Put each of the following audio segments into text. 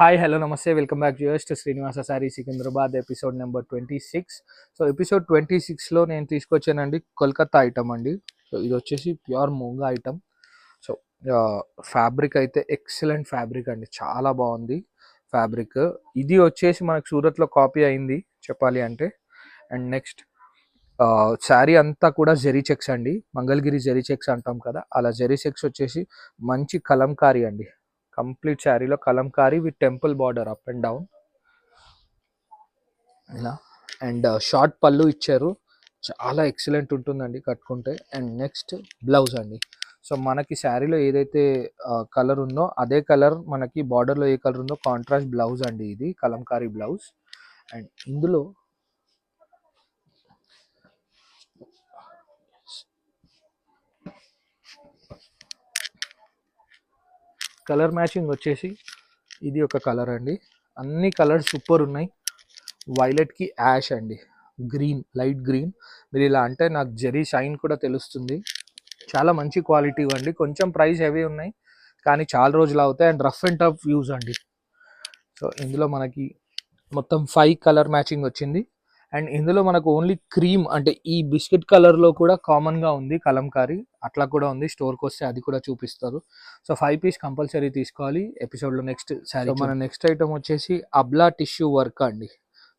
Hi hello నమస్తే welcome back us to Srinivasa sorry Secunderabad episode number 26. So episode 26లో నేను తీసుకొచ్చానండి కోల్కతా ఐటమ్ అండి. సో ఇది వచ్చేసి pure moonga item. So fabric అయితే ఎక్సలెంట్ ఫ్యాబ్రిక్ అండి, చాలా బాగుంది ఫ్యాబ్రిక్. ఇది వచ్చేసి మనకు సూరత్లో కాపీ అయింది చెప్పాలి అంటే. అండ్ నెక్స్ట్ శారీ అంతా కూడా జెరీ చెక్స్ అండి, మంగళగిరి జెరీ చెక్స్ అంటాం కదా, అలా జెరీ చెక్స్ వచ్చేసి మంచి కలంకారీ అండి. కంప్లీట్ శారీలో Kalamkari with temple border up and down ఇలా. అండ్ షార్ట్ పళ్ళు ఇచ్చారు, చాలా ఎక్సలెంట్ ఉంటుందండి కట్టుకుంటే. అండ్ నెక్స్ట్ బ్లౌజ్ అండి. సో మనకి శారీలో ఏదైతే కలర్ ఉందో అదే కలర్ మనకి బార్డర్లో ఏ కలర్ ఉందో కాంట్రాస్ట్ బ్లౌజ్ అండి, ఇది కలంకారీ బ్లౌజ్. అండ్ ఇందులో కలర్ మ్యాచింగ్ వచ్చేసి ఇది ఒక కలర్ అండి, అన్ని కలర్స్ సూపర్ ఉన్నాయి. వైలెట్కి యాష్ అండి, గ్రీన్, లైట్ గ్రీన్. మీరు ఇలా అంటే నాకు జెరీ షైన్ కూడా తెలుస్తుంది. చాలా మంచి క్వాలిటీ అండి, కొంచెం ప్రైస్ హెవీ ఉన్నాయి కానీ చాలా రోజులు అవుతాయి. And rough and tough use అండి. సో ఇందులో మనకి మొత్తం 5 కలర్ మ్యాచింగ్ వచ్చింది. అండ్ ఇందులో మనకు ఓన్లీ క్రీమ్ అంటే ఈ బిస్కెట్ కలర్లో కూడా కామన్గా ఉంది కలంకారీ, అట్లా కూడా ఉంది. స్టోర్కి వస్తే అది కూడా చూపిస్తారు. సో 5 పీస్ కంపల్సరీ తీసుకోవాలి. ఎపిసోడ్లో నెక్స్ట్ శారీ. మన నెక్స్ట్ ఐటమ్ వచ్చేసి అబ్లా టిష్యూ వర్క్ అండి.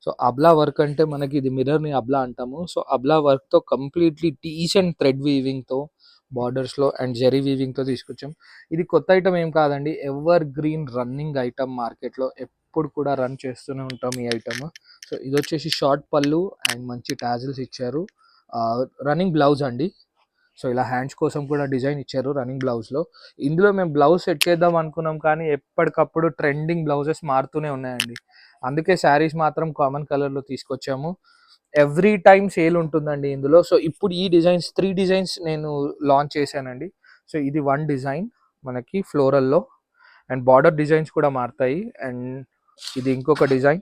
సో అబ్లా వర్క్ అంటే మనకి ఇది మిర్రర్ని అబ్లా అంటాము. సో అబ్లా వర్క్తో కంప్లీట్లీ డీసెంట్ థ్రెడ్ వీవింగ్తో బార్డర్స్లో అండ్ జెరీ వీవింగ్తో తీసుకొచ్చాం. ఇది కొత్త ఐటమ్ ఏం కాదండి, ఎవర్ గ్రీన్ రన్నింగ్ ఐటమ్ మార్కెట్లో, ఎప్పుడు కూడా రన్ చేస్తూనే ఉంటాం ఈ ఐటమ్. సో ఇది వచ్చేసి షార్ట్ పళ్ళు అండ్ మంచి టాజిల్స్ ఇచ్చారు. రన్నింగ్ బ్లౌజ్ అండి. సో ఇలా హ్యాండ్స్ కోసం కూడా డిజైన్ ఇచ్చారు రన్నింగ్ బ్లౌజ్లో. ఇందులో మేము బ్లౌజ్ సెట్ చేద్దాం అనుకున్నాం కానీ ఎప్పటికప్పుడు ట్రెండింగ్ బ్లౌజెస్ మారుతూనే ఉన్నాయండి, అందుకే శారీస్ మాత్రం కామన్ కలర్లో తీసుకొచ్చాము. ఎవ్రీ టైమ్ సేల్ ఉంటుందండి ఇందులో. సో ఇప్పుడు ఈ డిజైన్స్ 3 డిజైన్స్ నేను లాంచ్ చేశానండి. సో ఇది 1 డిజైన్ మనకి ఫ్లోరల్లో, అండ్ బార్డర్ డిజైన్స్ కూడా మారుతాయి. అండ్ ఇది ఇంకొక డిజైన్,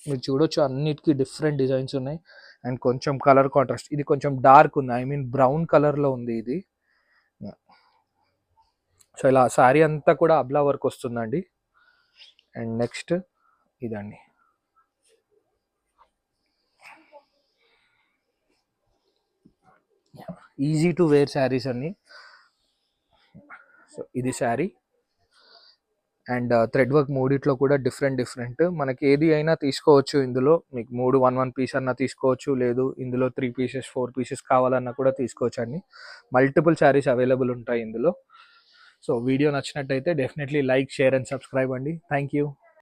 మీరు చూడొచ్చు అన్నిటికీ డిఫరెంట్ డిజైన్స్ ఉన్నాయి. అండ్ కొంచెం కలర్ కాంట్రాస్ట్, ఇది కొంచెం డార్క్ ఉంది, ఐ మీన్ బ్రౌన్ కలర్లో ఉంది ఇది. సో ఇలా శారీ అంతా కూడా అబ్లా వర్క్ వస్తుందండి. అండ్ నెక్స్ట్ ఇదండి, ఈజీ టు వేర్ శారీస్ అన్ని. సో ఇది శారీ. అండ్ థ్రెడ్ వర్క్ మూడిట్లో కూడా డిఫరెంట్ మనకి ఏది అయినా తీసుకోవచ్చు ఇందులో. మీకు 3 1 పీస్ అన్నా తీసుకోవచ్చు, లేదు ఇందులో 3 పీసెస్ 4 పీసెస్ కావాలన్నా కూడా తీసుకోవచ్చు అండి. మల్టిపుల్ శారీస్ అవైలబుల్ ఉంటాయి ఇందులో. సో వీడియో నచ్చినట్టయితే definitely like, share and subscribe అండి. Thank you.